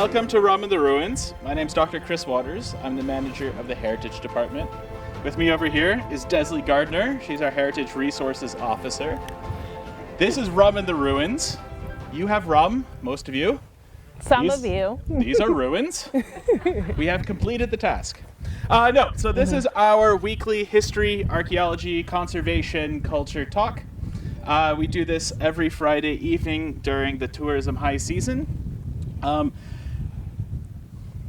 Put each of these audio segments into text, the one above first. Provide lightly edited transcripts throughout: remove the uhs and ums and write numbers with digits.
Welcome to Rum In The Ruins. My name's Dr. Chris Waters. I'm the manager of the Heritage Department. With me over here is Desley Gardner. She's our Heritage Resources Officer. This is Rum In The Ruins. You have rum, most of you. Some of you. These are ruins. We have completed the task. So this is our weekly history, archaeology, conservation, culture talk. We do this every Friday evening during the tourism high season.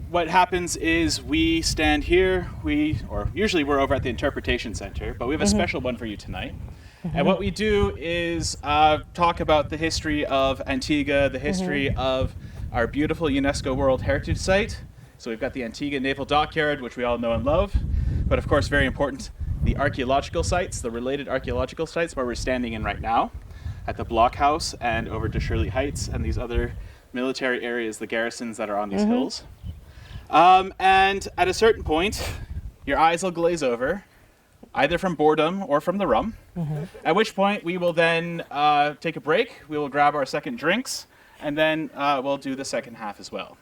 What happens is we stand here, usually we're over at the Interpretation Center, but we have a special one for you tonight. And what we do is talk about the history of Antigua, the history of our beautiful UNESCO World Heritage Site. So we've got the Antigua Naval Dockyard, which we all know and love, but of course very important, the archaeological sites, the related archaeological sites where we're standing in right now, at the Blockhouse and over to Shirley Heights and these other military areas, the garrisons that are on these hills. And at a certain point, your eyes will glaze over, either from boredom or from the rum, at which point we will then take a break, we will grab our second drinks, and then we'll do the second half as well.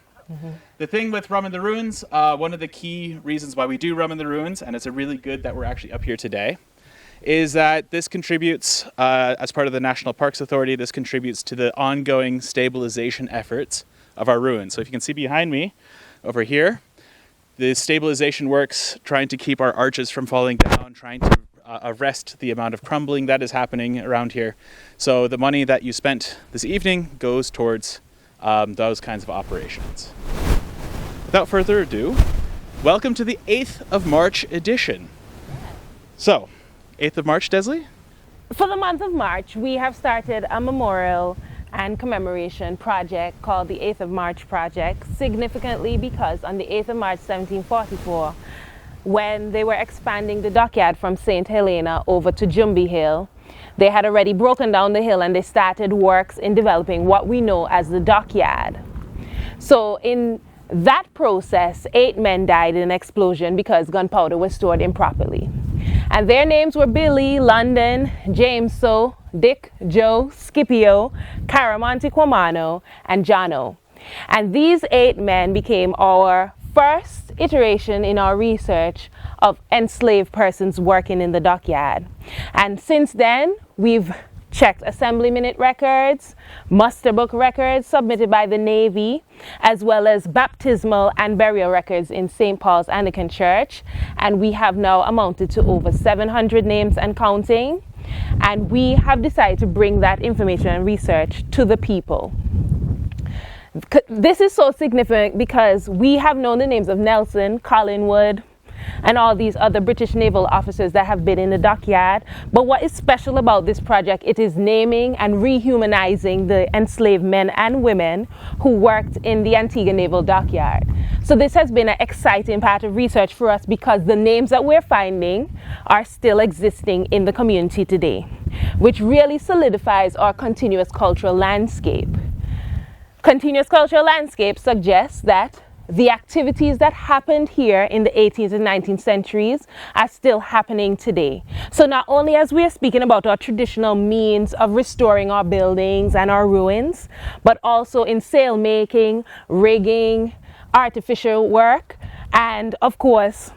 The thing with Rum In The Ruins, one of the key reasons why we do Rum In The Ruins, and it's really good that we're actually up here today, is that this contributes, as part of the National Parks Authority, this contributes to the ongoing stabilization efforts of our ruins. So if you can see behind me, over here, the stabilization works trying to keep our arches from falling down, trying to arrest the amount of crumbling that is happening around here. So the money that you spent this evening goes towards those kinds of operations. Without further ado, welcome to the 8th of March edition. So, 8th of March, Desley? For the month of March, we have started a memorial and commemoration project called the 8th of March Project, significantly because on the 8th of March 1744, when they were expanding the dockyard from St. Helena over to Jumbie Hill, they had already broken down the hill and they started works in developing what we know as the dockyard. So in that process, 8 men died in an explosion because gunpowder was stored improperly. And their names were Billy, London, Jameso, Dick, Joe, Scipio, Caramonte Quamano, and Jono. And these 8 men became our first iteration in our research of enslaved persons working in the dockyard. And since then, we've checked assembly minute records, muster book records submitted by the Navy, as well as baptismal and burial records in St. Paul's Anglican Church. And we have now amounted to over 700 names and counting. And we have decided to bring that information and research to the people. This is so significant because we have known the names of Nelson, Collingwood, and all these other British naval officers that have been in the dockyard. But what is special about this project, it is naming and rehumanizing the enslaved men and women who worked in the Antigua Naval Dockyard. So this has been an exciting part of research for us because the names that we're finding are still existing in the community today, which really solidifies our continuous cultural landscape. Continuous cultural landscape suggests that the activities that happened here in the 18th and 19th centuries are still happening today. So not only as we are speaking about our traditional means of restoring our buildings and our ruins, but also in sail making, rigging, artificial work, and of course,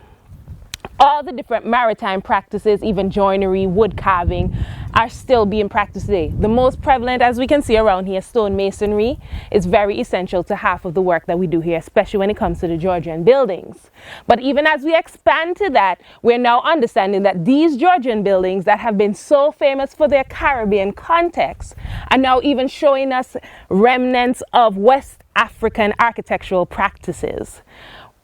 all the different maritime practices, even joinery, wood carving, are still being practiced today. The most prevalent, as we can see around here, stone masonry is very essential to half of the work that we do here, especially when it comes to the Georgian buildings. But even as we expand to that, we're now understanding that these Georgian buildings that have been so famous for their Caribbean context are now even showing us remnants of West African architectural practices.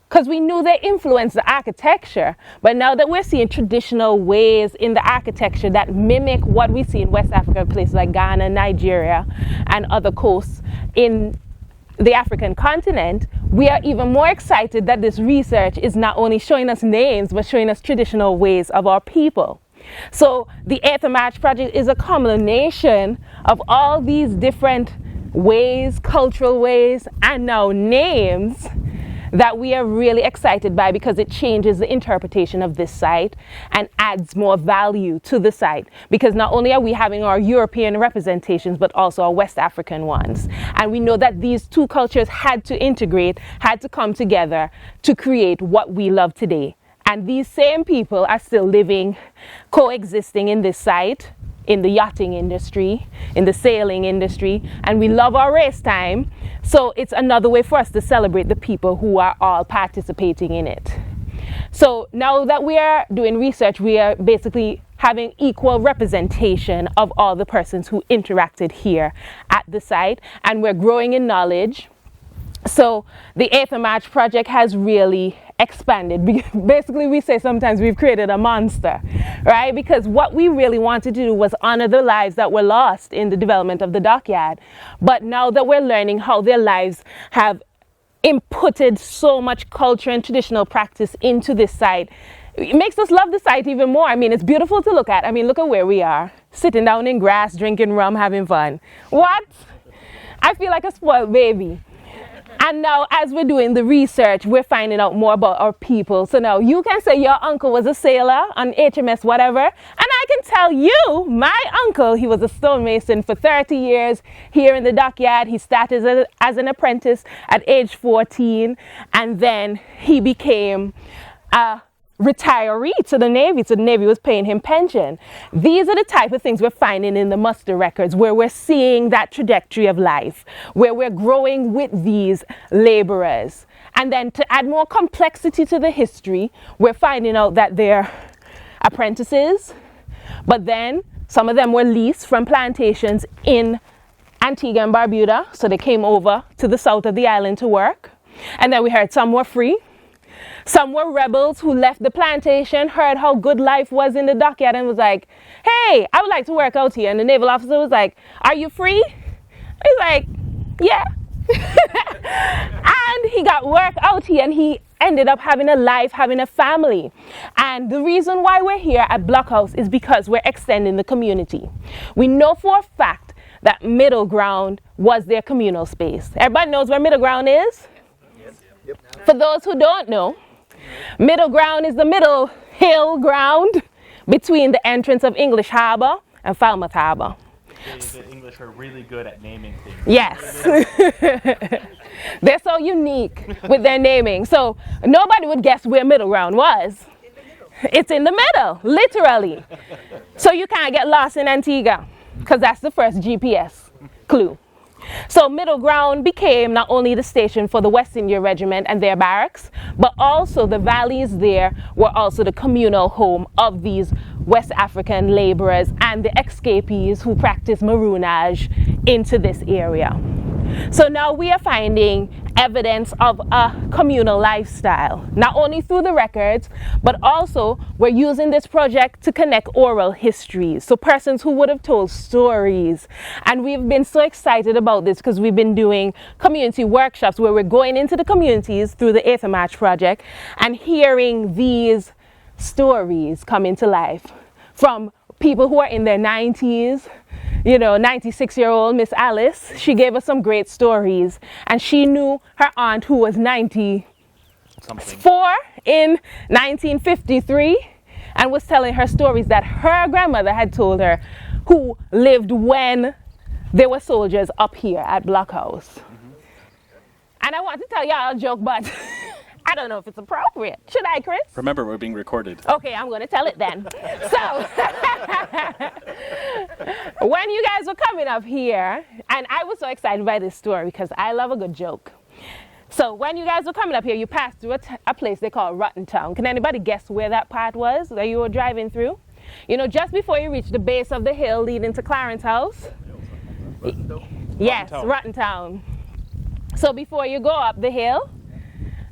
Because we knew they influenced the architecture, but now that we're seeing traditional ways in the architecture that mimic what we see in West Africa, places like Ghana, Nigeria, and other coasts in the African continent, we are even more excited that this research is not only showing us names, but showing us traditional ways of our people. So the 8th of March Project is a culmination of all these different ways, cultural ways, and now names that we are really excited by because it changes the interpretation of this site and adds more value to the site, because not only are we having our European representations but also our West African ones, and we know that these two cultures had to integrate, had to come together to create what we love today. And these same people are still living, coexisting in this site, in the yachting industry, in the sailing industry, and we love our race time. So it's another way for us to celebrate the people who are all participating in it. So now that we are doing research, we are basically having equal representation of all the persons who interacted here at the site, and we're growing in knowledge. So the 8th of March project has really expanded. Basically, we say sometimes we've created a monster, right? Because what we really wanted to do was honor the lives that were lost in the development of the dockyard. But now that we're learning how their lives have inputted so much culture and traditional practice into this site, it makes us love the site even more. I mean, it's beautiful to look at. I mean, look at where we are, sitting down in grass, drinking rum, having fun. What? I feel like a spoiled baby. And now, as we're doing the research, we're finding out more about our people. So now you can say your uncle was a sailor on HMS whatever, and I can tell you, my uncle, he was a stonemason for 30 years here in the dockyard. He started as an apprentice at age 14, and then he became a retiree to the Navy, so the Navy was paying him pension. These are the type of things we're finding in the muster records, where we're seeing that trajectory of life, where we're growing with these laborers. And then to add more complexity to the history, we're finding out that they're apprentices, but then some of them were leased from plantations in Antigua and Barbuda, so they came over to the south of the island to work. And then we heard some were free. Some were rebels who left the plantation, heard how good life was in the dockyard, and was like, hey, I would like to work out here. And the naval officer was like, are you free? He's like, yeah. And he got work out here, and he ended up having a life, having a family. And the reason why we're here at Blockhouse is because we're extending the community. We know for a fact that Middle Ground was their communal space. Everybody knows where Middle Ground is? Yep. For those who don't know, Middle Ground is the middle hill ground between the entrance of English Harbor and Falmouth Harbor. The English are really good at naming things. Yes. They're so unique with their naming. So nobody would guess where Middle Ground was. It's in the middle, literally. So you can't get lost in Antigua, because that's the first GPS clue. So Middle Ground became not only the station for the West India Regiment and their barracks, but also the valleys there were also the communal home of these West African laborers and the escapees who practiced maroonage into this area. So now we are finding evidence of a communal lifestyle, not only through the records, but also we're using this project to connect oral histories. So persons who would have told stories. And we've been so excited about this because we've been doing community workshops where we're going into the communities through the 8th of March project and hearing these stories come into life from people who are in their 90s. You know, 96-year-old Miss Alice, she gave us some great stories, and she knew her aunt who was 94 in 1953 and was telling her stories that her grandmother had told her, who lived when there were soldiers up here at Blockhouse. Mm-hmm. And I want to tell y'all a joke, but I don't know if it's appropriate. Should I, Chris? Remember, we're being recorded. Okay, I'm going to tell it then. So, when you guys were coming up here, and I was so excited by this story because I love a good joke. So, when you guys were coming up here, you passed through a place they call Rotten Town. Can anybody guess where that part was that you were driving through? You know, just before you reach the base of the hill leading to Clarence House? Yes, Rotten Town. So, before you go up the hill,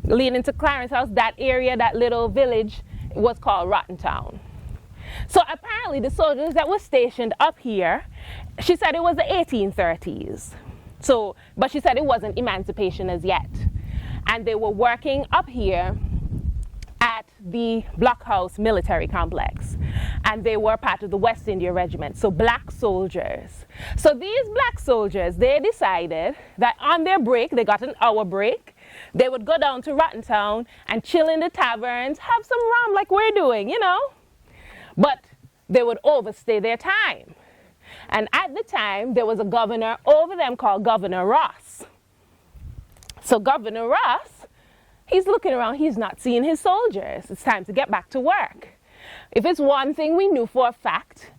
leading to Clarence House, that area, that little village, was called Rotten Town. So apparently the soldiers that were stationed up here, she said it was the 1830s. So, but she said it wasn't emancipation as yet. And they were working up here at the Blockhouse military complex. And they were part of the West India Regiment, so black soldiers. So these black soldiers, they decided that on their break, they got an hour break, They would go down to Rotten Town and chill in the taverns, have some rum like we're doing, you know. But they would overstay their time. And at the time, there was a governor over them called Governor Ross. So Governor Ross, he's looking around, he's not seeing his soldiers. It's time to get back to work. If it's one thing we knew for a fact,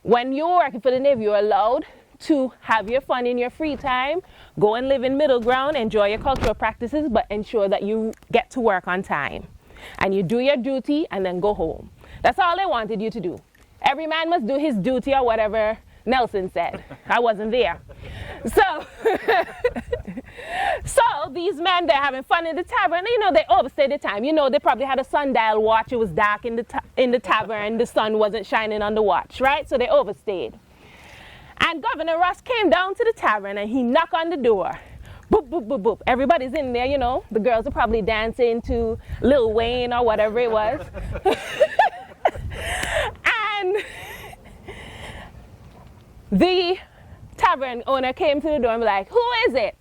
when you're working for the Navy, you're allowed to have your fun in your free time, go and live in middle ground, enjoy your cultural practices, but ensure that you get to work on time. And you do your duty and then go home. That's all they wanted you to do. Every man must do his duty or whatever Nelson said. I wasn't there. So these men, they're having fun in the tavern. You know, they overstayed the time. You know, they probably had a sundial watch. It was dark in the tavern. The sun wasn't shining on the watch, right? So they overstayed. And Governor Ross came down to the tavern and he knocked on the door. Boop, boop, boop, boop. Everybody's in there, you know. The girls are probably dancing to Lil Wayne or whatever it was. And the tavern owner came to the door and was like, who is it?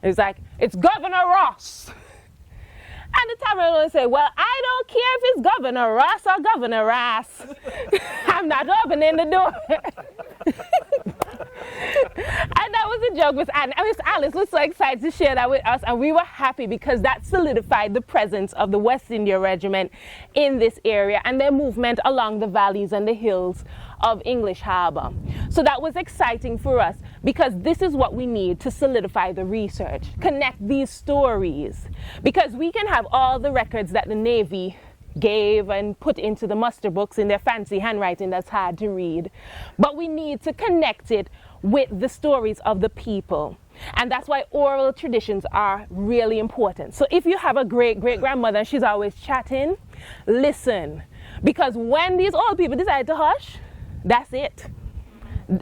He was like, it's Governor Ross. And the tavern owner said, well, I don't care if it's Governor Ross or Governor Ross. I'm not opening the door. And that was a joke with Anne. Miss Alice was so excited to share that with us, and we were happy because that solidified the presence of the West India Regiment in this area and their movement along the valleys and the hills of English Harbor. So that was exciting for us because this is what we need to solidify the research, connect these stories, because we can have all the records that the Navy gave and put into the muster books in their fancy handwriting that's hard to read, but we need to connect it with the stories of the people. And that's why oral traditions are really important. So if you have a great-great-grandmother and she's always chatting, listen. Because when these old people decide to hush, that's it.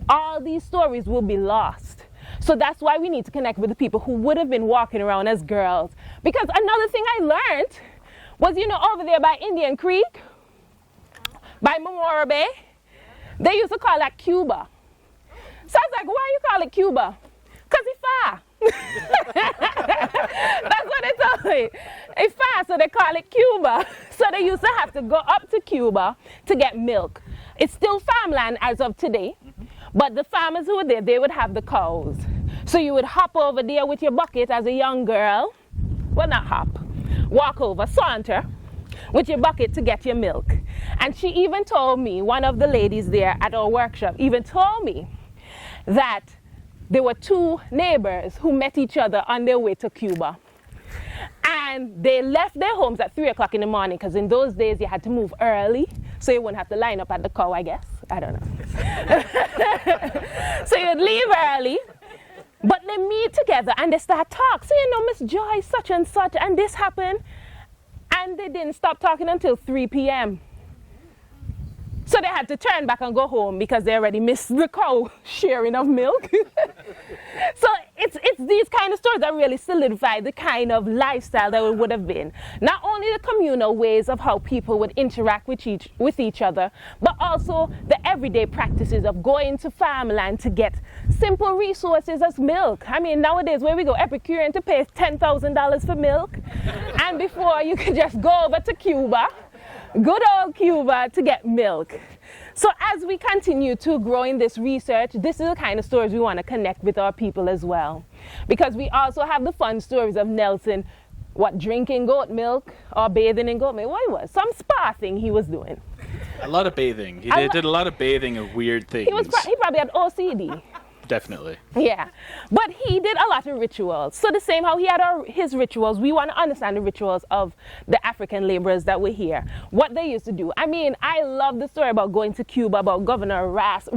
All these stories will be lost. So that's why we need to connect with the people who would have been walking around as girls. Because another thing I learned was, you know, over there by Indian Creek, by Memorial Bay, they used to call that Cuba. So I was like, why you call it Cuba? Because it's far. That's what they told me. It's far, so they call it Cuba. So they used to have to go up to Cuba to get milk. It's still farmland as of today, but the farmers who were there, they would have the cows. So you would hop over there with your bucket as a young girl. Well, not hop. Walk over, saunter with your bucket to get your milk. And she even told me, one of the ladies there at our workshop even told me that there were two neighbors who met each other on their way to Cuba. And they left their homes at 3 o'clock in the morning because in those days you had to move early so you wouldn't have to line up at the cow, I guess. I don't know. So you'd leave early. But they meet together and they start talking. So, you know, Miss Joy, such and such, and this happened. And they didn't stop talking until 3 p.m. So they had to turn back and go home because they already missed the cow sharing of milk. So it's these kind of stories that really solidify the kind of lifestyle that it would have been. Not only the communal ways of how people would interact with each other, but also the everyday practices of going to farmland to get simple resources as milk. I mean, nowadays where we go Epicurean to pay $10,000 for milk, and before you could just go over to Cuba, good old Cuba, to get milk. So as we continue to grow in this research, this is the kind of stories we want to connect with our people as well. Because we also have the fun stories of Nelson, drinking goat milk or bathing in goat milk. What it was? Some spa thing he was doing. A lot of bathing. He did a lot of bathing of weird things. He probably had OCD. Definitely. Yeah, but he did a lot of rituals. So the same how he had his rituals, we want to understand the rituals of the African laborers that were here, what they used to do. I mean, I love the story about going to Cuba, about Governor Ross,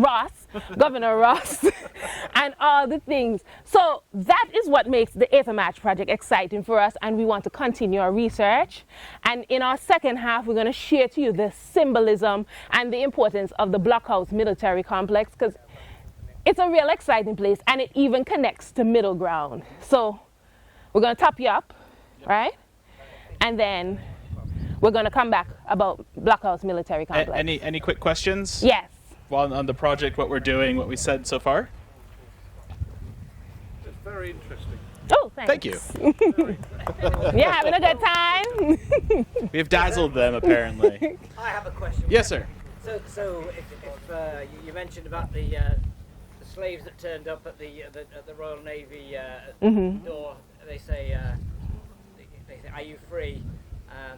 and all the things. So that is what makes the 8th of March project exciting for us, and we want to continue our research. And in our second half, we're going to share to you the symbolism and the importance of the Blockhouse Military Complex, because it's a real exciting place, and it even connects to middle ground. So we're going to top you up, right? And then we're going to come back about Blockhouse Military Complex. Any quick questions? Yes. While on the project, what we're doing, what we said so far? It's very interesting. Oh, thanks. Thank you. You're having a good time? We've dazzled them, apparently. I have a question. Yes, sir. So if you mentioned about the slaves that turned up at the Royal Navy door, they say, "Are you free?"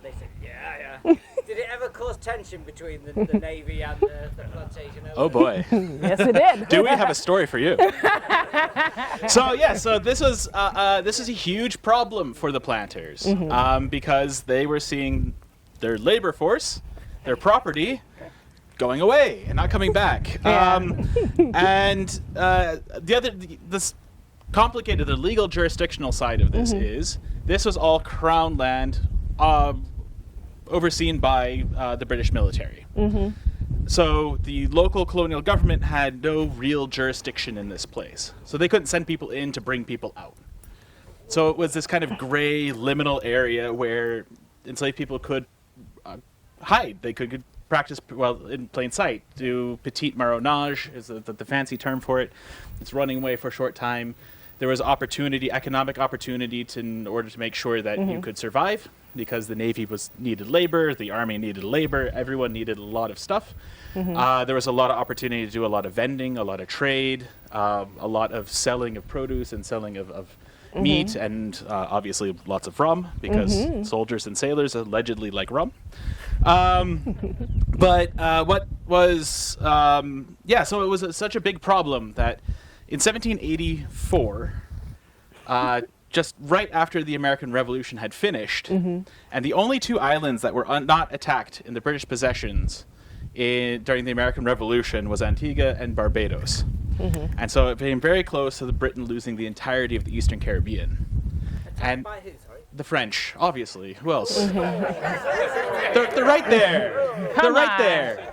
They said, "Yeah." Did it ever cause tension between the Navy and the plantation? Oh boy. Yes, it did. Do we have a story for you? So this is a huge problem for the planters because they were seeing their labor force, their property, going away and not coming back. Yeah. And the complicated, the legal jurisdictional side of this is this was all crown land overseen by the British military. So the local colonial government had no real jurisdiction in this place. So they couldn't send people in to bring people out. So it was this kind of gray liminal area where enslaved people could hide. They could practice, well, in plain sight, do petit marronage is the fancy term for it. It's running away for a short time. There was opportunity, economic opportunity in order to make sure that you could survive, because the Navy needed labor, the Army needed labor, everyone needed a lot of stuff. There was a lot of opportunity to do a lot of vending, a lot of trade, a lot of selling of produce and selling of meat, and obviously lots of rum, because soldiers and sailors allegedly like rum. But what was, so it was such a big problem that in 1784, just right after the American Revolution had finished, and the only two islands that were not attacked in the British possessions during the American Revolution was Antigua and Barbados. And so it became very close to Britain losing the entirety of the Eastern Caribbean. And by who, sorry? the French, obviously. Who else? They're right there. They're right there.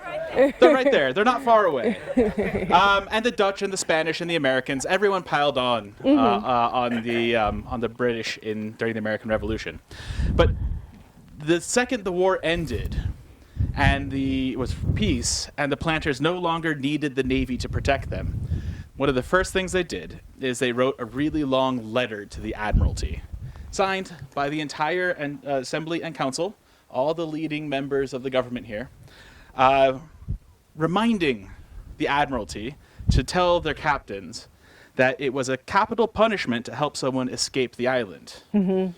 They're right there. They're not far away. And the Dutch and the Spanish and the Americans, everyone piled on the British during the American Revolution. But the second the war ended, and it was peace, and the planters no longer needed the Navy to protect them, one of the first things they did is they wrote a really long letter to the Admiralty, signed by the entire Assembly and Council, all the leading members of the government here, reminding the Admiralty to tell their captains that it was a capital punishment to help someone escape the island. It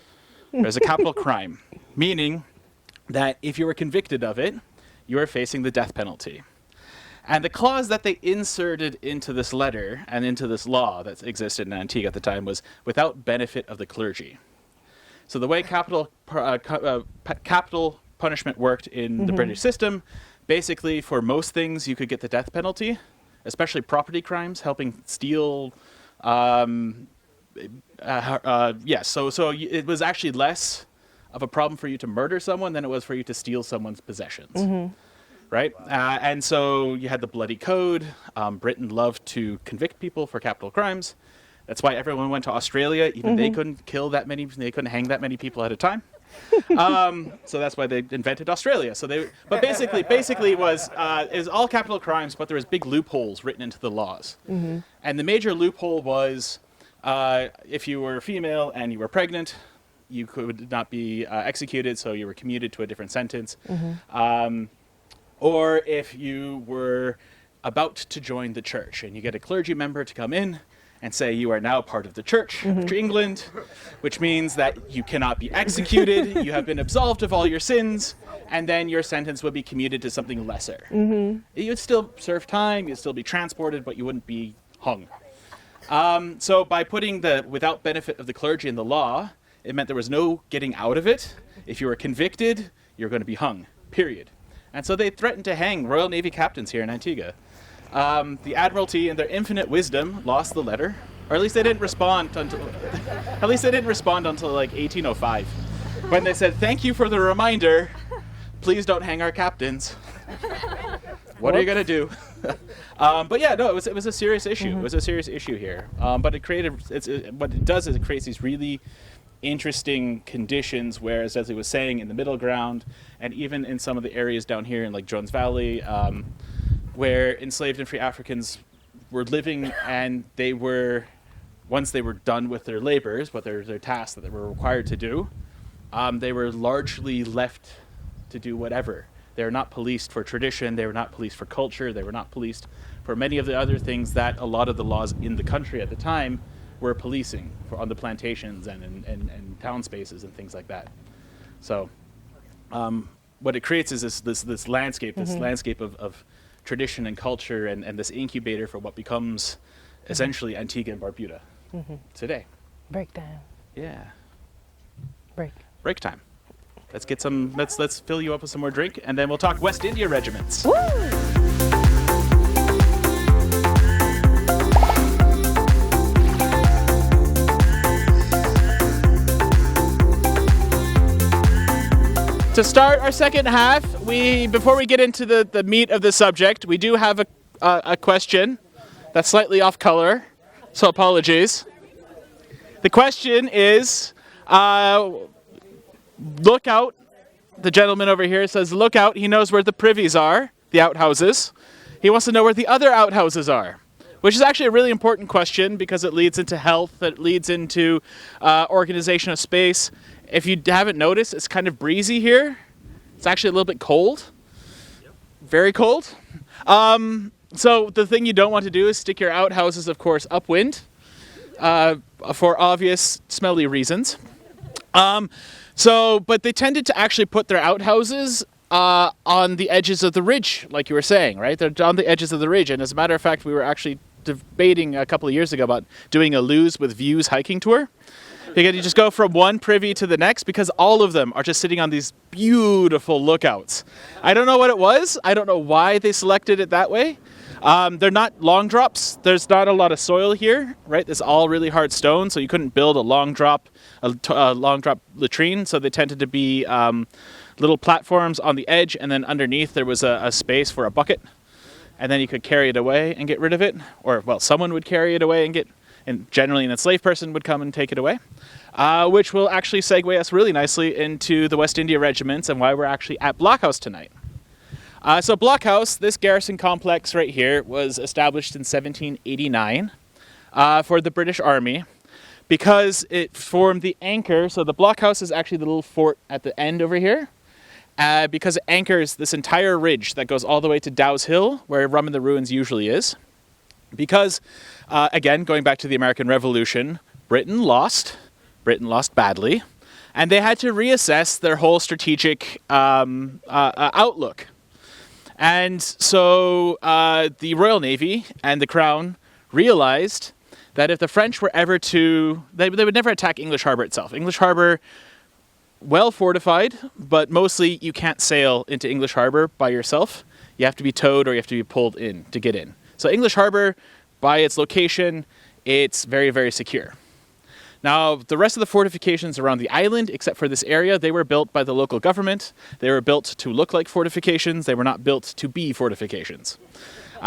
was a capital crime, meaning that if you were convicted of it, you were facing the death penalty. And the clause that they inserted into this letter and into this law that existed in Antigua at the time was without benefit of the clergy. So the way capital punishment worked in the British system, basically for most things you could get the death penalty, especially property crimes, helping steal. So it was actually less of a problem for you to murder someone than it was for you to steal someone's possessions. Right? And so you had the bloody code. Britain loved to convict people for capital crimes. That's why everyone went to Australia. Even they couldn't they couldn't hang that many people at a time. So that's why they invented Australia. But basically it was all capital crimes, but there was big loopholes written into the laws. And the major loophole was if you were female and you were pregnant, you could not be executed, so you were commuted to a different sentence. Or if you were about to join the church and you get a clergy member to come in and say you are now part of the Church of England, which means that you cannot be executed, you have been absolved of all your sins, and then your sentence would be commuted to something lesser. You'd still serve time, you'd still be transported, but you wouldn't be hung. So by putting the without benefit of the clergy in the law, it meant there was no getting out of it. If you were convicted, you're going to be hung, period. And so they threatened to hang Royal Navy captains here in Antigua. The Admiralty, in their infinite wisdom, lost the letter, or at least they didn't respond until like 1805, when they said, "Thank you for the reminder. Please don't hang our captains." What are you gonna do? But yeah, no, it was a serious issue. It was a serious issue here. But what it does is it creates these really interesting conditions where, as Leslie was saying, in the middle ground and even in some of the areas down here in like Jones Valley, where enslaved and free Africans were living, and they were once they were done with their labors, what their tasks that they were required to do, they were largely left to do whatever. They were not policed for tradition. They were not policed for culture. They were not policed for many of the other things that a lot of the laws in the country at the time were policing on the plantations and town spaces and things like that. So what it creates is this landscape, landscape of tradition and culture and this incubator for what becomes essentially Antigua and Barbuda today. Breakdown. Yeah. Break time. Let's get some. Let's fill you up with some more drink, and then we'll talk West India regiments. Woo! To start our second half, before we get into the meat of the subject, we do have a question that's slightly off color, so apologies. The question is, look out. The gentleman over here says, look out. He knows where the privies are, the outhouses. He wants to know where the other outhouses are, which is actually a really important question because it leads into health, it leads into organization of space. If you haven't noticed, it's kind of breezy here. It's actually a little bit cold. Very cold. So the thing you don't want to do is stick your outhouses, of course, upwind for obvious smelly reasons. But they tended to actually put their outhouses on the edges of the ridge, like you were saying, right? They're on the edges of the ridge. And as a matter of fact, we were actually debating a couple of years ago about doing a Lose with Views hiking tour. You just go from one privy to the next because all of them are just sitting on these beautiful lookouts. I don't know what it was. I don't know why they selected it that way. They're not long drops. There's not a lot of soil here, right? It's all really hard stone, so you couldn't build a long drop latrine. So they tended to be little platforms on the edge, and then underneath there was a space for a bucket, and then you could carry it away and get rid of it, or well, someone would carry it away and generally an enslaved person would come and take it away, which will actually segue us really nicely into the West India regiments and why we're actually at Blockhouse tonight. So Blockhouse, this garrison complex right here, was established in 1789 for the British Army because it formed the anchor. So the Blockhouse is actually the little fort at the end over here because it anchors this entire ridge that goes all the way to Dow's Hill, where Rum In The Ruins usually is. Because, again, going back to the American Revolution, Britain lost badly, and they had to reassess their whole strategic outlook. And so the Royal Navy and the Crown realized that if the French were ever to... They would never attack English Harbour itself. English Harbour, well fortified, but mostly you can't sail into English Harbour by yourself. You have to be towed or you have to be pulled in to get in. So English Harbour, by its location, it's very, very secure. Now, the rest of the fortifications around the island, except for this area, they were built by the local government. They were built to look like fortifications. They were not built to be fortifications.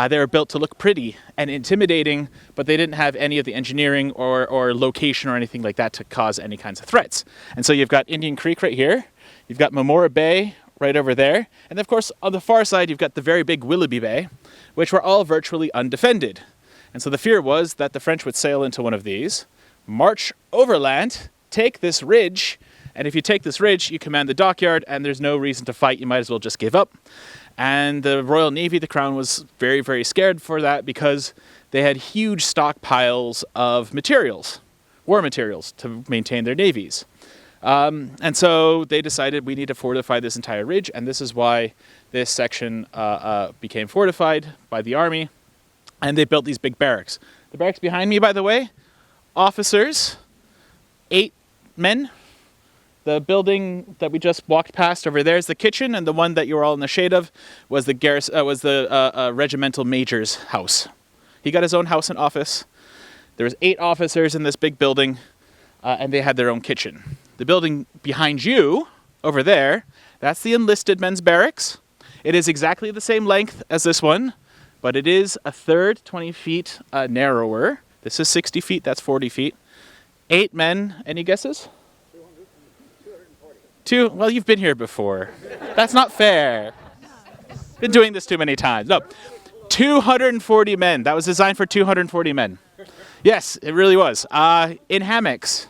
They were built to look pretty and intimidating, but they didn't have any of the engineering or location or anything like that to cause any kinds of threats. And so you've got Indian Creek right here. You've got Memora Bay right over there. And of course, on the far side, you've got the very big Willoughby Bay, which were all virtually undefended. And so the fear was that the French would sail into one of these, march overland, take this ridge, and if you take this ridge, you command the dockyard, and there's no reason to fight. You might as well just give up. And the Royal Navy, the Crown, was very, very scared for that because they had huge stockpiles of materials, war materials, to maintain their navies. And so they decided we need to fortify this entire ridge, and this is why this section became fortified by the army, and they built these big barracks. The barracks behind me, by the way, officers, 8 men. The building that we just walked past over there is the kitchen, and the one that you were all in the shade of was the regimental major's house. He got his own house and office. There was 8 officers in this big building, and they had their own kitchen. The building behind you, over there, that's the enlisted men's barracks. It is exactly the same length as this one, but it is a third, 20 feet narrower. This is 60 feet, that's 40 feet. 8 men, any guesses? 240. Well, you've been here before. That's not fair. Been doing this too many times. No, 240 men. That was designed for 240 men. Yes, it really was. In hammocks.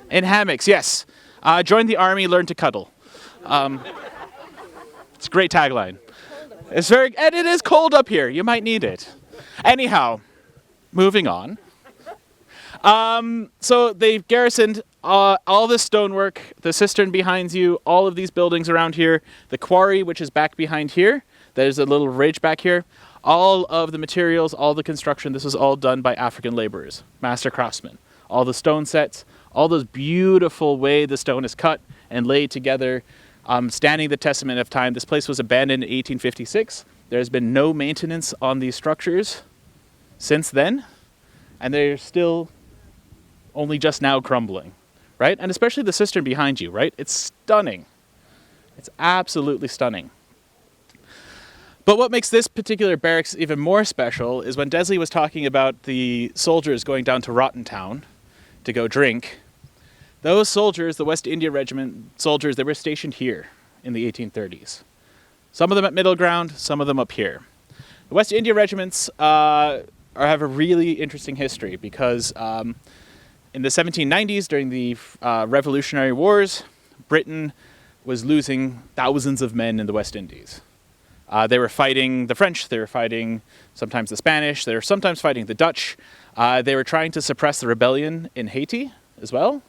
In hammocks, yes. Join the army, learn to cuddle. It's a great tagline. And it is cold up here. You might need it. Anyhow, moving on. So they've garrisoned all this stonework, the cistern behind you, all of these buildings around here, the quarry, which is back behind here. There's a little ridge back here. All of the materials, all the construction, this was all done by African laborers, master craftsmen. All the stone sets, all those beautiful way the stone is cut and laid together, standing the testament of time. This place was abandoned in 1856. There's been no maintenance on these structures since then, and they're still only just now crumbling, right? And especially the cistern behind you, right? It's stunning. It's absolutely stunning. But what makes this particular barracks even more special is when Desley was talking about the soldiers going down to Rotten Town to go drink. Those soldiers, the West India Regiment soldiers, they were stationed here in the 1830s. Some of them at Middle Ground, some of them up here. The West India Regiments have a really interesting history because in the 1790s, during the Revolutionary Wars, Britain was losing thousands of men in the West Indies. They were fighting the French, they were fighting sometimes the Spanish, they were sometimes fighting the Dutch. They were trying to suppress the rebellion in Haiti as well.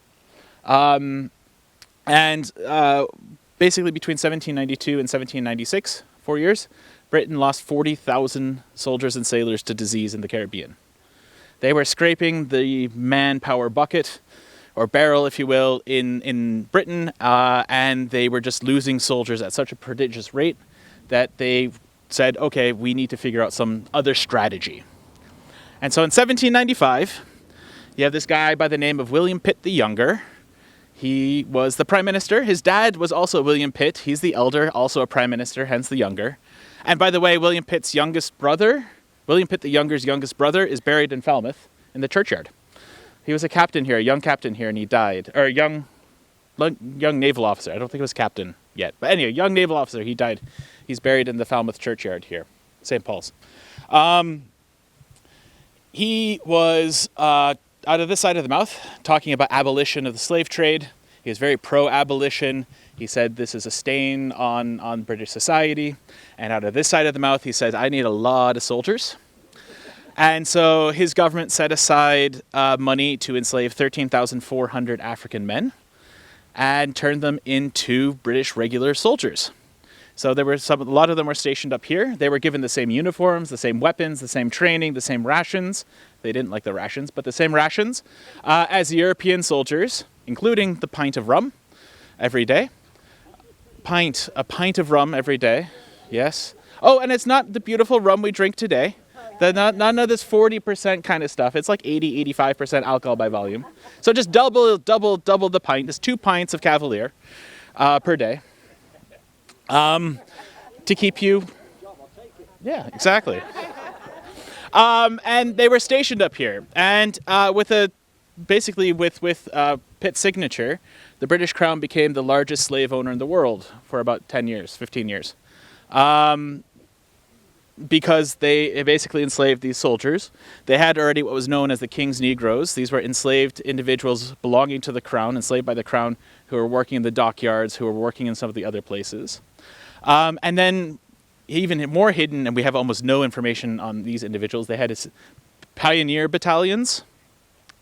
Basically between 1792 and 1796, 4 years, Britain lost 40,000 soldiers and sailors to disease in the Caribbean. They were scraping the manpower bucket, or barrel, if you will, in Britain, and they were just losing soldiers at such a prodigious rate that they said, okay, we need to figure out some other strategy. And so in 1795, you have this guy by the name of William Pitt the Younger. He was the prime minister. His dad was also William Pitt. He's the elder, also a prime minister, hence the younger. And by the way, William Pitt's youngest brother, William Pitt the Younger's youngest brother, is buried in Falmouth in the churchyard. He was a captain here, a young captain here, and he died. Or a young naval officer. I don't think it was captain yet. But anyway, young naval officer, he died. He's buried in the Falmouth churchyard here, St. Paul's. He was out of this side of the mouth talking about abolition of the slave trade. He was very pro-abolition. He said this is a stain on British society. And out of this side of the mouth, he said, I need a lot of soldiers. And so his government set aside money to enslave 13,400 African men and turned them into British regular soldiers. So there were a lot of them were stationed up here. They were given the same uniforms, the same weapons, the same training, the same rations. They didn't like the rations, but the same rations as European soldiers, including the pint of rum every day. A pint of rum every day, yes. Oh, and it's not the beautiful rum we drink today. None of this 40% kind of stuff. It's like 80, 85% alcohol by volume. So just double the pint. It's 2 pints of Cavalier per day. To keep you... Yeah, exactly. And they were stationed up here. And with Pitt's signature, the British Crown became the largest slave owner in the world for about 10 years, 15 years. Because they basically enslaved these soldiers. They had already what was known as the King's Negroes. These were enslaved individuals belonging to the Crown, enslaved by the Crown, who were working in the dockyards, who were working in some of the other places. And then even more hidden, and we have almost no information on these individuals, they had pioneer battalions.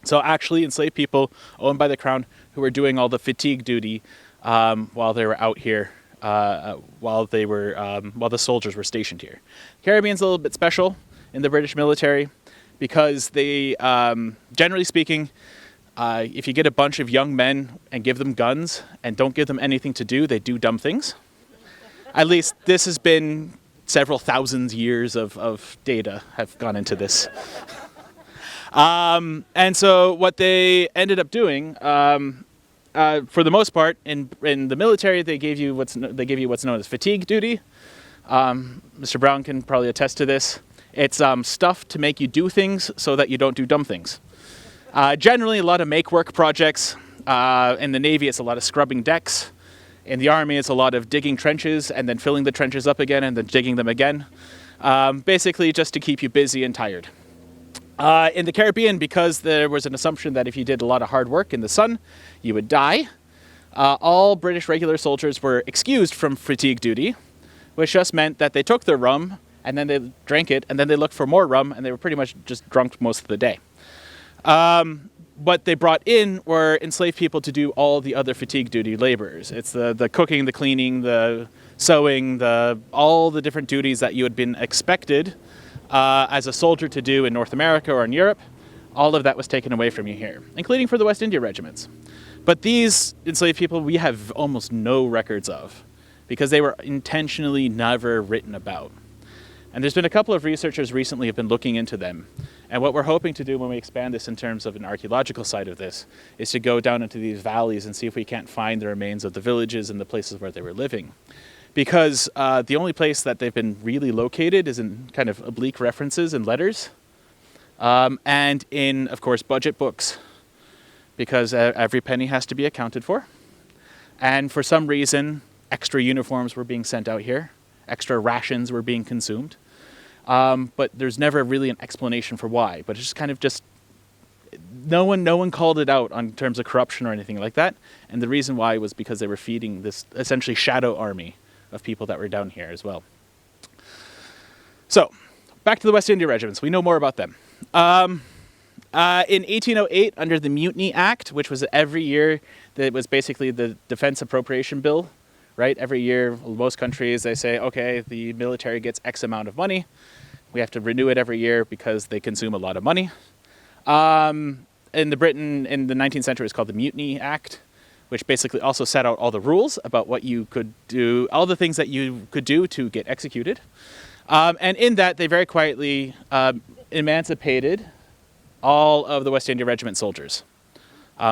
So actually enslaved people owned by the Crown who were doing all the fatigue duty while they were out here, while the soldiers were stationed here. Caribbean's a little bit special in the British military because they, generally speaking, if you get a bunch of young men and give them guns and don't give them anything to do, they do dumb things. At least this has been several thousand years of data have gone into this. And so what they ended up doing, for the most part, in the military, they gave you what's known as fatigue duty. Mr. Brown can probably attest to this. It's stuff to make you do things so that you don't do dumb things. Generally, a lot of make-work projects. In the Navy, it's a lot of scrubbing decks. In the Army, it's a lot of digging trenches and then filling the trenches up again and then digging them again. Basically, just to keep you busy and tired. In the Caribbean, because there was an assumption that if you did a lot of hard work in the sun, you would die, all British regular soldiers were excused from fatigue duty, which just meant that they took their rum, and then they drank it, and then they looked for more rum, and they were pretty much just drunk most of the day. What they brought in were enslaved people to do all the other fatigue duty laborers. It's the cooking, the cleaning, the sewing, all the different duties that you had been expected as a soldier to do in North America or in Europe. All of that was taken away from you here, including for the West India regiments. But these enslaved people we have almost no records of because they were intentionally never written about. And there's been a couple of researchers recently have been looking into them. And what we're hoping to do when we expand this in terms of an archaeological side of this is to go down into these valleys and see if we can't find the remains of the villages and the places where they were living. Because the only place that they've been really located is in kind of oblique references and letters. And in, of course, budget books. Because every penny has to be accounted for. And for some reason, extra uniforms were being sent out here. Extra rations were being consumed. But there's never really an explanation for why. But it's just no one called it out on terms of corruption or anything like that. And the reason why was because they were feeding this essentially shadow army of people that were down here as well. So, back to the West India regiments. We know more about them. In 1808, under the Mutiny Act, which was every year, that was basically the Defense Appropriation Bill, right? Every year, most countries, they say, okay, the military gets X amount of money. We have to renew it every year because they consume a lot of money. In Britain, in the 19th century, it's called the Mutiny Act, which basically also set out all the rules about what you could do, all the things that you could do to get executed. And in that, they very quietly emancipated all of the West India Regiment soldiers.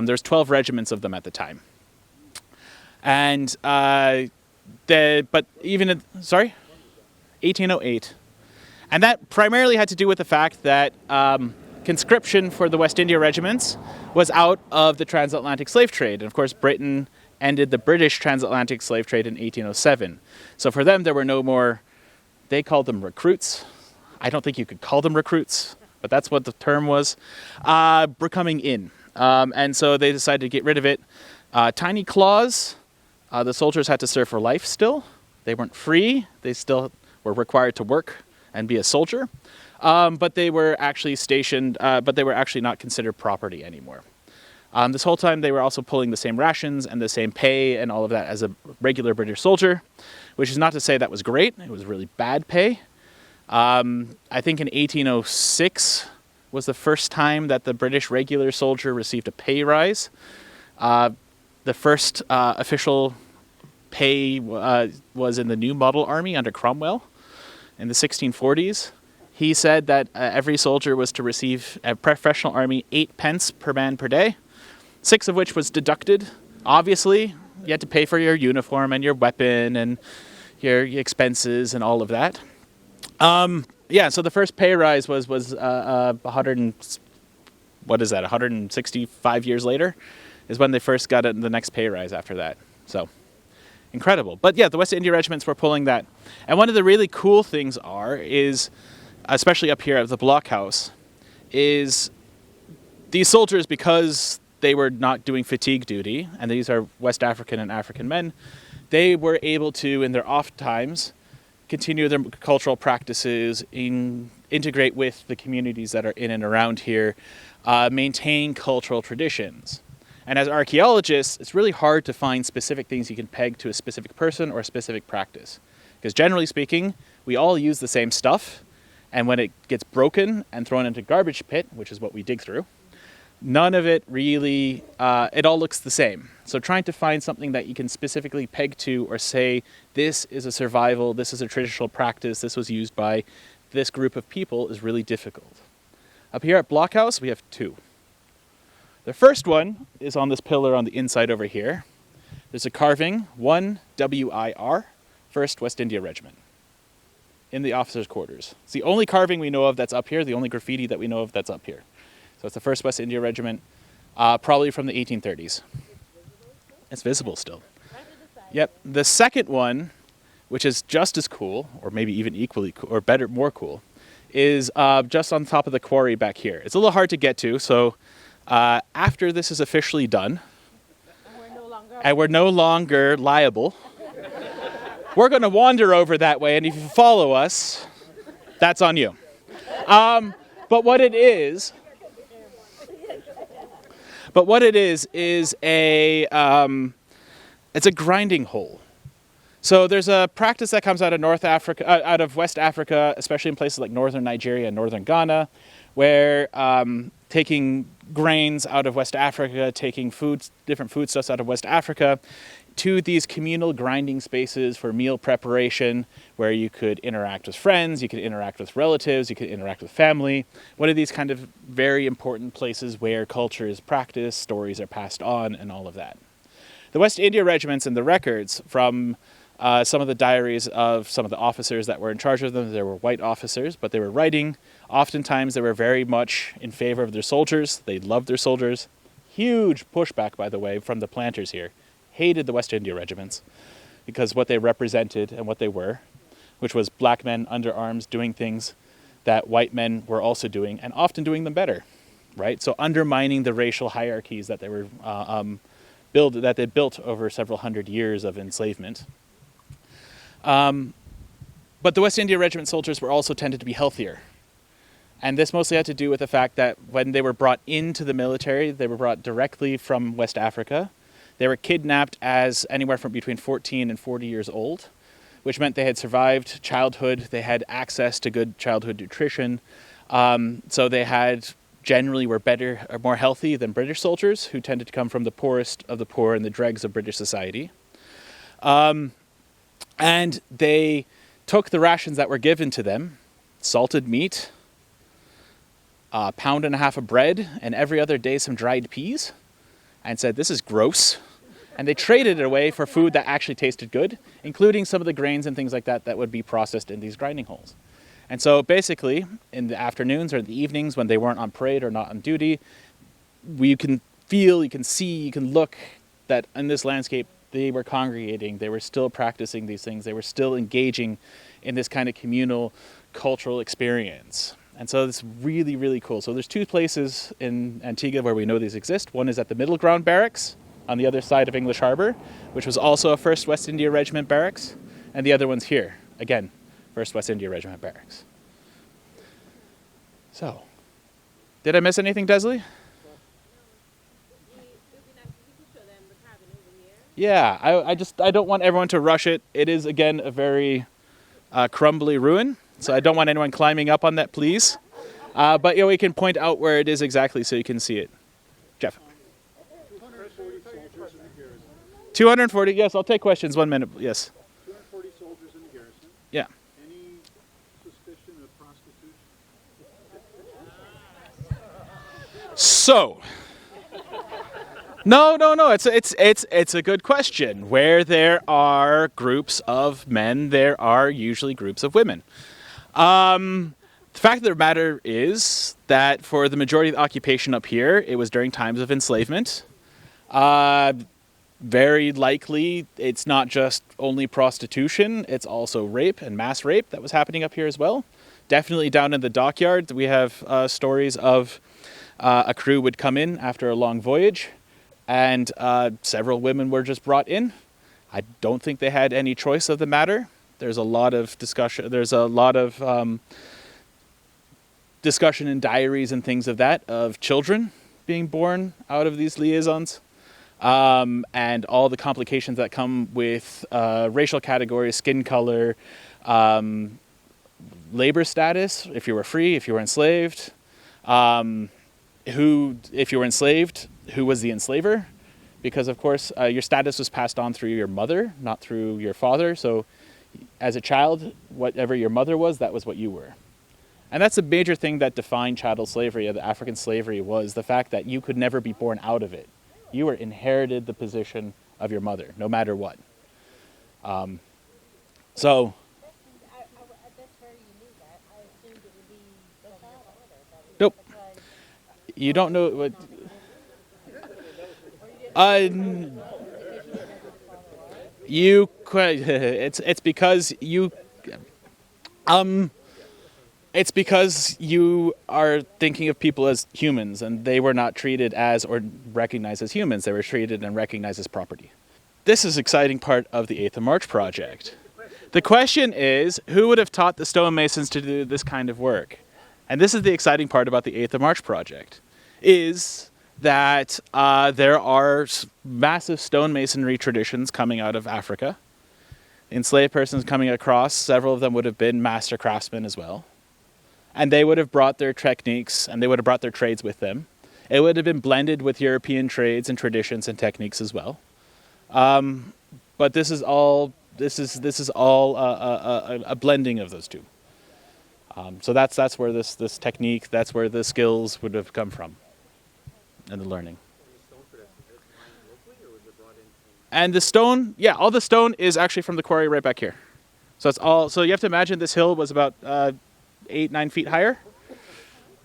There's 12 regiments of them at the time. And, 1808. And that primarily had to do with the fact that conscription for the West India regiments was out of the transatlantic slave trade. And of course, Britain ended the British transatlantic slave trade in 1807. So for them, there were no more, they called them recruits. I don't think you could call them recruits, but that's what the term was, were coming in. And so they decided to get rid of it. Tiny clause, the soldiers had to serve for life still. They weren't free. They still were required to work and be a soldier. But they were actually stationed, but they were actually not considered property anymore. This whole time they were also pulling the same rations and the same pay and all of that as a regular British soldier, which is not to say that was great. It was really bad pay. I think in 1806 was the first time that the British regular soldier received a pay rise. The first official pay was in the New Model Army under Cromwell in the 1640s. He said that every soldier was to receive a professional army 8 pence per man per day, 6 of which was deducted. Obviously, you had to pay for your uniform and your weapon and your expenses and all of that. So the first pay rise was 165 years later is when they first got the next pay rise after that. So, incredible. But yeah, the West India regiments were pulling that. And one of the really cool things is, especially up here at the blockhouse, is these soldiers, because they were not doing fatigue duty, and these are West African and African men, they were able to, in their off times, continue their cultural practices, integrate with the communities that are in and around here, maintain cultural traditions. And as archaeologists, it's really hard to find specific things you can peg to a specific person or a specific practice. Because generally speaking, we all use the same stuff, and when it gets broken and thrown into a garbage pit, which is what we dig through, none of it really, it all looks the same. So trying to find something that you can specifically peg to or say, this is a survival, this is a traditional practice, this was used by this group of people is really difficult. Up here at Blockhouse, we have 2. The first one is on this pillar on the inside over here. There's a carving, 1 WIR, 1st West India Regiment, in the officers' quarters. It's the only carving we know of that's up here, the only graffiti that we know of that's up here. So it's the 1st West India Regiment, probably from the 1830s. It's visible still. Yep. The second one, which is just as cool, or maybe even equally cool, or better, more cool, is just on top of the quarry back here. It's a little hard to get to, so after this is officially done, and we're no longer liable, we're going to wander over that way, and if you follow us, that's on you. But what it is a it's a grinding hole. So there's a practice that comes out of North Africa, out of West Africa, especially in places like northern Nigeria and northern Ghana, where taking grains out of West Africa, taking different foodstuffs out of West Africa, to these communal grinding spaces for meal preparation, where you could interact with friends, you could interact with relatives, you could interact with family. One of these kind of very important places where culture is practiced, stories are passed on, and all of that. The West India regiments and the records from some of the diaries of some of the officers that were in charge of them, there were white officers, but they were writing. Oftentimes they were very much in favor of their soldiers. They loved their soldiers. Huge pushback, by the way, from the planters here. Hated the West India regiments because what they represented and what they were, which was black men under arms doing things that white men were also doing, and often doing them better, right? So undermining the racial hierarchies that they were that they built over several hundred years of enslavement. But the West India Regiment soldiers were also tended to be healthier. And this mostly had to do with the fact that when they were brought into the military, they were brought directly from West Africa. They were kidnapped as anywhere from between 14 and 40 years old, which meant they had survived childhood. They had access to good childhood nutrition. So they generally were better or more healthy than British soldiers, who tended to come from the poorest of the poor and the dregs of British society. And they took the rations that were given to them, salted meat, a pound and a half of bread, and every other day some dried peas, and said, this is gross. And they traded it away for food that actually tasted good, including some of the grains and things like that that would be processed in these grinding holes. And so basically, in the afternoons or the evenings when they weren't on parade or not on duty, you can feel, you can see, you can look that in this landscape, they were congregating, they were still practicing these things, they were still engaging in this kind of communal cultural experience. And so it's really, really cool. So there's two places in Antigua where we know these exist. One is at the Middle Ground Barracks on the other side of English Harbour, which was also a 1st West India Regiment barracks. And the other one's here, again, 1st West India Regiment barracks. So, did I miss anything, Desley? Yeah, I don't want everyone to rush it. It is, again, a very crumbly ruin. So I don't want anyone climbing up on that, please. But we can point out where it is exactly so you can see it. Jeff. 240 soldiers in the garrison. 240, yes, I'll take questions. 1 minute, yes. 240 soldiers in the garrison. Yeah. Any suspicion of prostitution? So, no. It's a good question. Where there are groups of men, there are usually groups of women. The fact of the matter is that for the majority of the occupation up here, it was during times of enslavement. Very likely, it's not just only prostitution, it's also rape and mass rape that was happening up here as well. Definitely down in the dockyard, we have stories of a crew would come in after a long voyage, and several women were just brought in. I don't think they had any choice of the matter. There's a lot of discussion. There's a lot of discussion in diaries and things of that of children being born out of these liaisons, and all the complications that come with racial categories, skin color, labor status. If you were free, if you were enslaved, if you were enslaved, who was the enslaver? Because of course your status was passed on through your mother, not through your father. So as a child, whatever your mother was, that was what you were. And that's a major thing that defined chattel slavery, the African slavery, was the fact that you could never be born out of it. You were inherited the position of your mother, no matter what. So. That's where you knew that. I assumed it would be from your father. Nope. You don't know what. You could. It's because you. It's because you are thinking of people as humans, and they were not treated as or recognized as humans. They were treated and recognized as property. This is an exciting part of the 8th of March project. The question is, who would have taught the stonemasons to do this kind of work? And this is the exciting part about the 8th of March project, is that there are massive stonemasonry traditions coming out of Africa. Enslaved persons coming across, several of them would have been master craftsmen as well. And they would have brought their techniques and they would have brought their trades with them. It would have been blended with European trades and traditions and techniques as well. But this is all a blending of those two. So that's where this technique, that's where the skills would have come from, and the learning. And the stone, all the stone is actually from the quarry right back here. So it's all. So you have to imagine this hill was about 8-9 feet higher,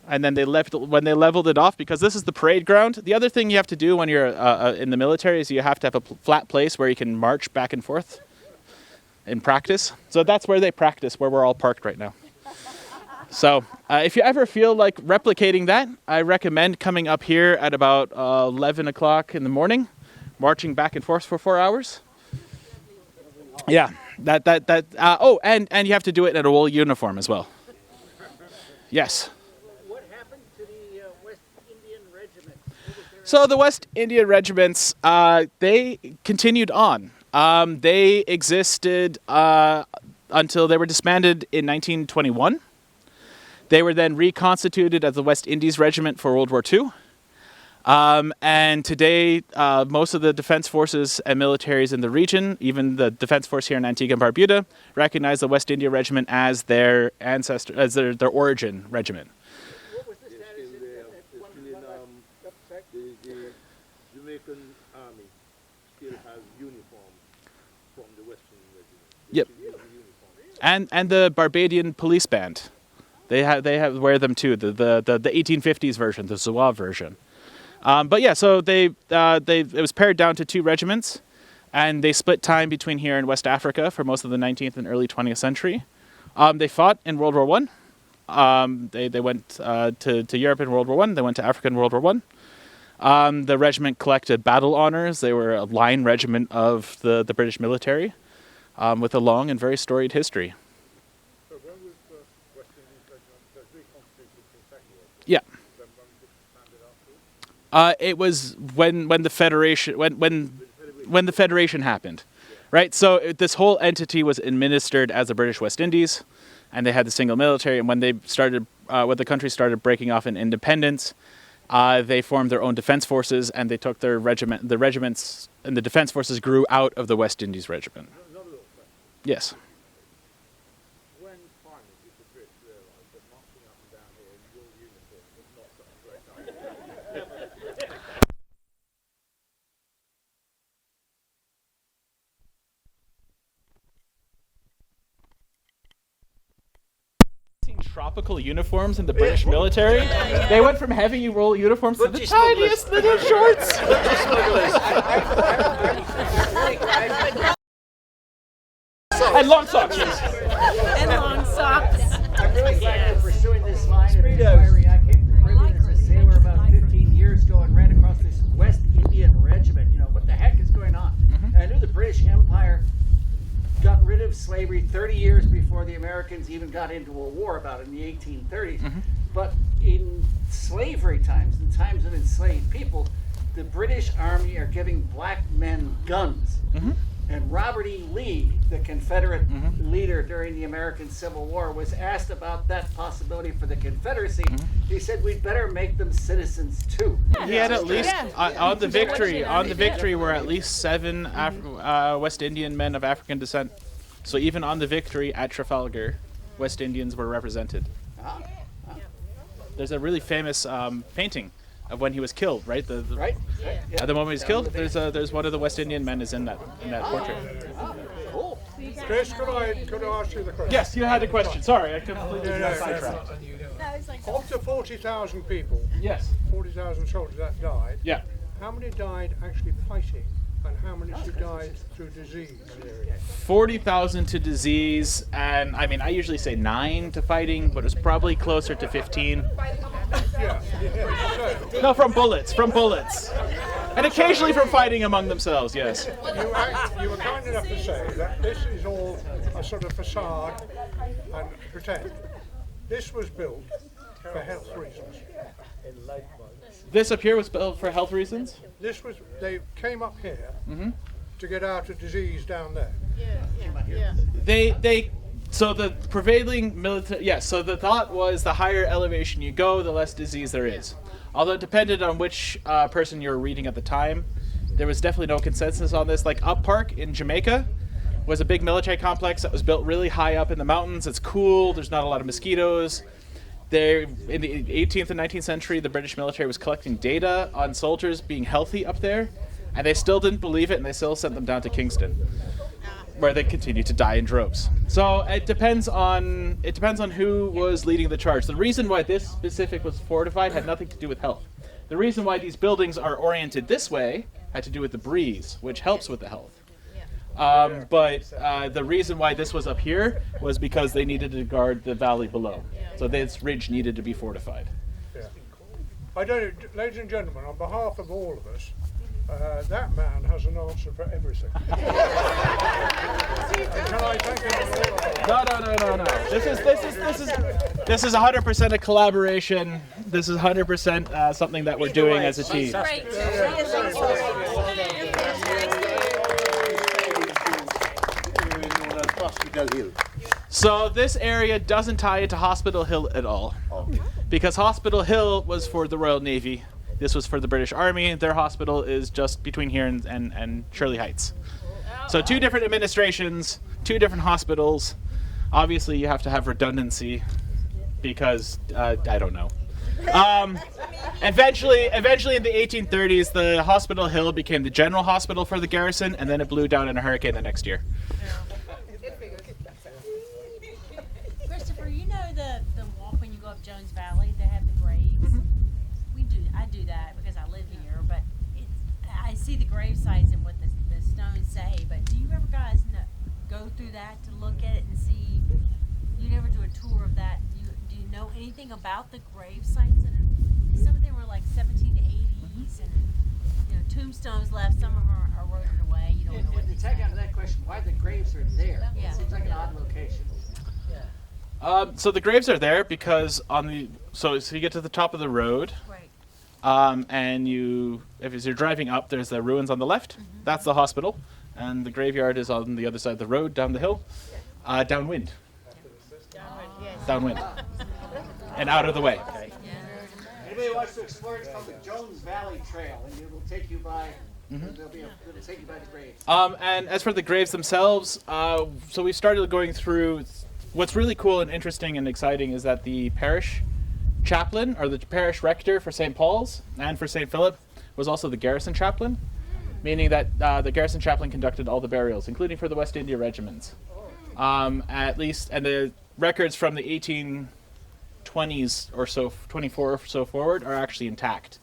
and then when they leveled it off, because this is the parade ground. The other thing you have to do when you're in the military is you have to have a flat place where you can march back and forth in practice. So that's where they practice, where we're all parked right now. So if you ever feel like replicating that, I recommend coming up here at about 11 o'clock in the morning, marching back and forth for 4 hours. Yeah, and you have to do it in a wool uniform as well. Yes. What happened to the West Indian regiment? So the West Indian regiments, they continued on. They existed until they were disbanded in 1921. They were then reconstituted as the West Indies Regiment for World War II. And today, most of the defense forces and militaries in the region, even the defense force here in Antigua and Barbuda, recognize the West India Regiment as their ancestor, as their origin regiment. What was the status The Jamaican army still has uniform from the Western regiment. Yep. And the Barbadian police band, they wear them too. The 1850s version, the Zouave version. But yeah, so it was pared down to 2 regiments, and they split time between here and West Africa for most of the 19th and early 20th century. They fought in World War I. They went to Europe in World War I. They went to Africa in World War I. The regiment collected battle honors. They were a line regiment of the British military, with a long and very storied history. So when was the West Indian regiment reconstituted in the Second World War? Yeah. Then when was it expanded afterwards? It was when the Federation when the Federation happened, right? So this whole entity was administered as the British West Indies, and they had the single military. And when the country started breaking off in independence, they formed their own defense forces, and they took the regiments, and the defense forces grew out of the West Indies Regiment. Another little question. Yes. When finally did the Brits realise that marching up and down here in your uniform was not such a great idea? Tropical uniforms in the British military. They went from heavy wool uniforms to the tiniest little shorts. And long socks. And long socks. I'm really glad you're pursuing this line of inquiry. I came to Caribbean as a sailor about 15 years ago and ran across this West Indian regiment. You know, what the heck is going on? And I knew the British Empire got rid of slavery 30 years before the Americans even got into a war about it in the 1830s. But in slavery times, in times of enslaved people, the British Army are giving black men guns. And Robert E. Lee, the Confederate leader during the American Civil War, was asked about that possibility for the Confederacy. He said, we'd better make them citizens too. He had at least on the Victory were at least 7 West Indian men of African descent. So even on the Victory at Trafalgar, West Indians were represented. There's a really famous painting of when he was killed, right? Right? At the moment he was killed, there's one of the West Indian men is in that portrait. Cool. Chris, could I ask you the question? Yes, you had a question. Sorry, I completely got sidetracked. Of the 40,000 people, Yes. 40,000 soldiers that died, Yeah. how many died actually fighting? And how many should die through disease in the area? 40,000 to disease, and I mean, I usually say 9 to fighting, but it's probably closer to 15. Yeah. No, from bullets, and occasionally from fighting among themselves. Yes. You were kind enough to say that this is all a sort of facade and pretend. This was built for health reasons. This up here was built for health reasons. They came up here to get out of disease down there. So the prevailing military, yes, so the thought was the higher elevation you go, the less disease there is. Although it depended on which person you were reading at the time, there was definitely no consensus on this. Like Up Park in Jamaica was a big military complex that was built really high up in the mountains. It's cool, there's not a lot of mosquitoes. There, in the 18th and 19th century, the British military was collecting data on soldiers being healthy up there, and they still didn't believe it, and they still sent them down to Kingston, where they continued to die in droves. So it depends on who was leading the charge. The reason why this specific was fortified had nothing to do with health. The reason why these buildings are oriented this way had to do with the breeze, which helps with the health. But the reason why this was up here was because they needed to guard the valley below. So this ridge needed to be fortified. Yeah. I don't know, ladies and gentlemen, on behalf of all of us, that man has an answer for everything. Can I thank him on all of us? No. This is 100% a collaboration. This is 100% something that we're doing as a team. So this area doesn't tie into Hospital Hill at all, because Hospital Hill was for the Royal Navy. This was for the British Army. Their hospital is just between here and Shirley Heights. So 2 different administrations, 2 different hospitals. Obviously, you have to have redundancy because I don't know. Eventually in the 1830s, the Hospital Hill became the general hospital for the garrison, and then it blew down in a hurricane the next year. Christopher, you know the walk when you go up Jones Valley, they have the graves. I do that because I live here, but I see the grave sites and what the stones say. But do you ever guys go through that to look at it and see? You never do a tour of that. Do you know anything about the grave sites? Some of them were like 1780s, and tombstones left. Some of them are eroded away. You don't know what To take out of that question, why the graves are there? Yeah. It seems like an odd location. So the graves are there because so you get to the top of the road, Right. and if you're driving up, there's the ruins on the left. That's the hospital, and the graveyard is on the other side of the road, down the hill, downwind, and out of the way. Anybody wants to explore it, it's called the Jones Valley Trail, and it will take you by. It'll take you by the graves. And as for the graves themselves, so we started going through. What's really cool and interesting and exciting is that the parish chaplain, or the parish rector for St. Paul's and for St. Philip, was also the garrison chaplain, meaning that the garrison chaplain conducted all the burials, including for the West India regiments. At least, and the records from the 1820s or so, 24 or so forward, are actually intact.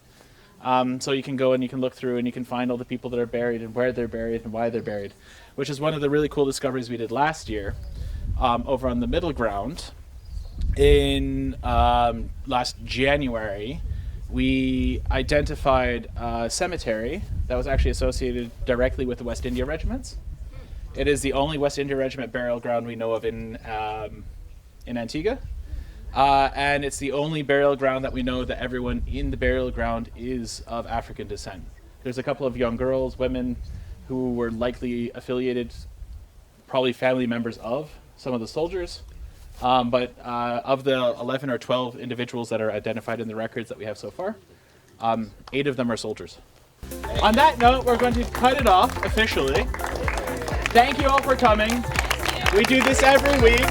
So you can go and you can look through and you can find all the people that are buried and where they're buried and why they're buried, which is one of the really cool discoveries we did last year. Over on the middle ground in last January, we identified a cemetery that was actually associated directly with the West India regiments. It is the only West India regiment burial ground we know of in Antigua, and it's the only burial ground that we know that everyone in the burial ground is of African descent. There's a couple of young girls, women, who were likely affiliated, probably family members of some of the soldiers, but of the 11 or 12 individuals that are identified in the records that we have so far, 8 of them are soldiers. On that note, we're going to cut it off officially. Thank you all for coming. We do this every week.